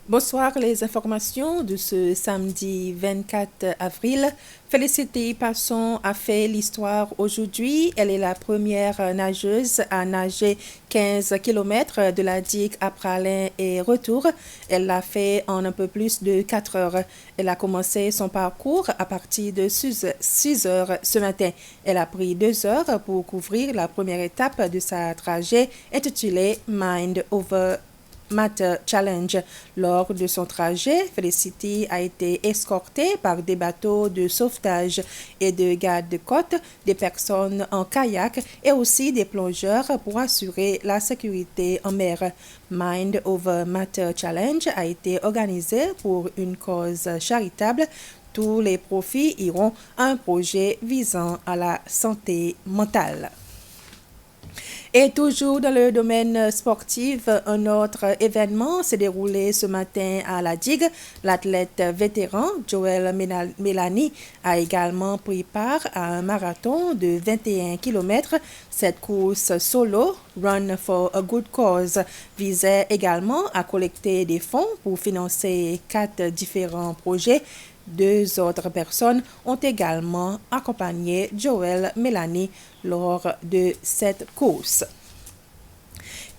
Bonsoir, les informations de ce samedi 24 avril. Félicité Passon a fait l'histoire aujourd'hui. Elle est la première nageuse à nager 15 km de la digue à Pralin et retour. Elle l'a fait en un peu plus de 4 heures. Elle a commencé son parcours à partir de 6 heures ce matin. Elle a pris 2 heures pour couvrir la première étape de sa trajet intitulée Mind Over Matter Challenge. Lors de son trajet, Felicity a été escortée par des bateaux de sauvetage et de gardes-côtes, des personnes en kayak et aussi des plongeurs pour assurer la sécurité en mer. Mind Over Matter Challenge a été organisé pour une cause charitable. Tous les profits iront à un projet visant à la santé mentale. Et toujours dans le domaine sportif, un autre événement s'est déroulé ce matin à la digue. L'athlète vétéran Joel Melani a également pris part à un marathon de 21 km. Cette course solo, Run for a Good Cause, visait également à collecter des fonds pour financer 4 différents projets. 2 autres personnes ont également accompagné Joel Melani lors de cette course.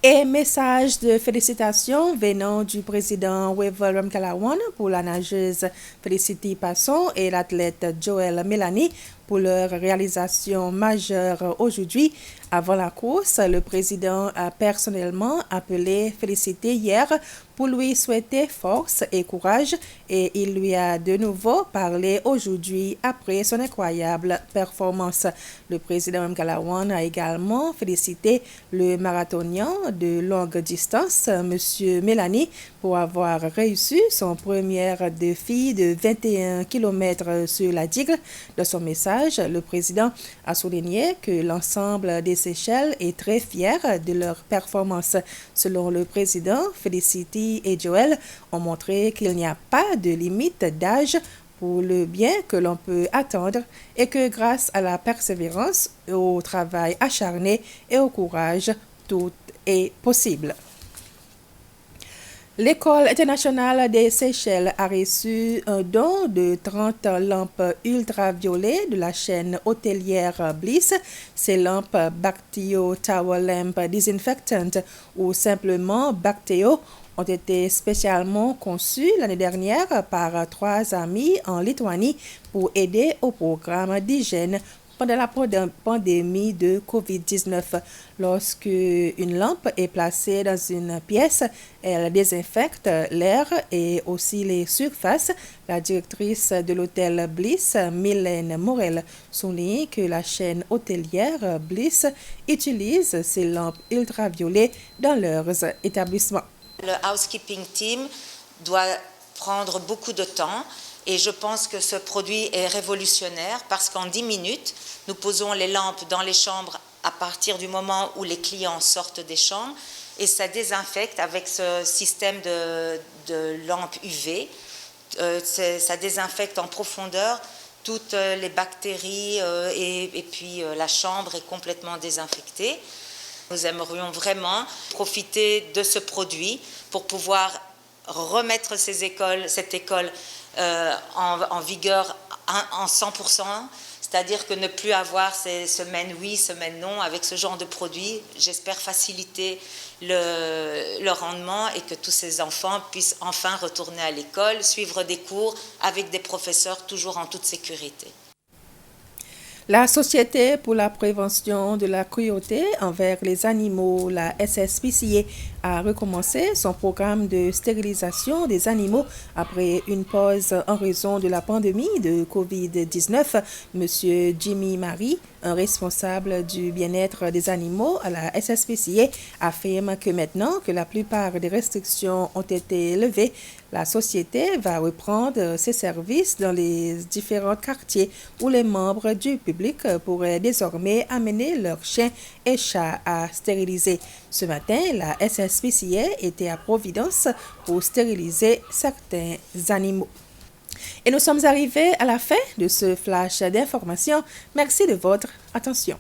Et message de félicitations venant du président Wavell Ramkalawan pour la nageuse Felicity Passon et l'athlète Joel Melani pour leur réalisation majeure aujourd'hui. Avant la course, le président a personnellement appelé Felicity hier pour lui souhaiter force et courage et il lui a de nouveau parlé aujourd'hui après son incroyable performance. Le président Ramkalawan a également félicité le marathonien de longue distance, M. Melani, pour avoir réussi son premier défi de 21 km sur la digue. Dans son message, le président a souligné que l'ensemble des Seychelles est très fier de leur performance. Selon le président, Felicity et Joel ont montré qu'il n'y a pas de limite d'âge pour le bien que l'on peut attendre et que grâce à la persévérance, au travail acharné et au courage, tout est possible. L'École internationale des Seychelles a reçu un don de 30 lampes ultraviolets de la chaîne hôtelière Bliss. Ces lampes Bactio Tower Lamp Disinfectant ou simplement Bacteo ont été spécialement conçues l'année dernière par 3 amis en Lituanie pour aider au programme d'hygiène pendant la pandémie de COVID-19. Lorsque une lampe est placée dans une pièce, elle désinfecte l'air et aussi les surfaces. La directrice de l'hôtel Bliss, Mylène Morel, souligne que la chaîne hôtelière Bliss utilise ces lampes ultraviolets dans leurs établissements. Le housekeeping team doit prendre beaucoup de temps. Et je pense que ce produit est révolutionnaire parce qu'en 10 minutes, nous posons les lampes dans les chambres à partir du moment où les clients sortent des chambres et ça désinfecte avec ce système de lampes UV. Ça désinfecte en profondeur toutes les bactéries et puis la chambre est complètement désinfectée. Nous aimerions vraiment profiter de ce produit pour pouvoir remettre cette école en vigueur en 100%, c'est-à-dire que ne plus avoir ces semaines oui, semaines non avec ce genre de produit. J'espère faciliter le rendement et que tous ces enfants puissent enfin retourner à l'école, suivre des cours avec des professeurs toujours en toute sécurité. La Société pour la prévention de la cruauté envers les animaux, la SSPCA, a recommencé son programme de stérilisation des animaux après une pause en raison de la pandémie de COVID-19. Monsieur Jimmy Marie, un responsable du bien-être des animaux à la SSPCA, affirme que maintenant que la plupart des restrictions ont été levées, la société va reprendre ses services dans les différents quartiers où les membres du public pourraient désormais amener leurs chiens et chats à stériliser. Ce matin, la SSPCA était à Providence pour stériliser certains animaux. Et nous sommes arrivés à la fin de ce flash d'information. Merci de votre attention.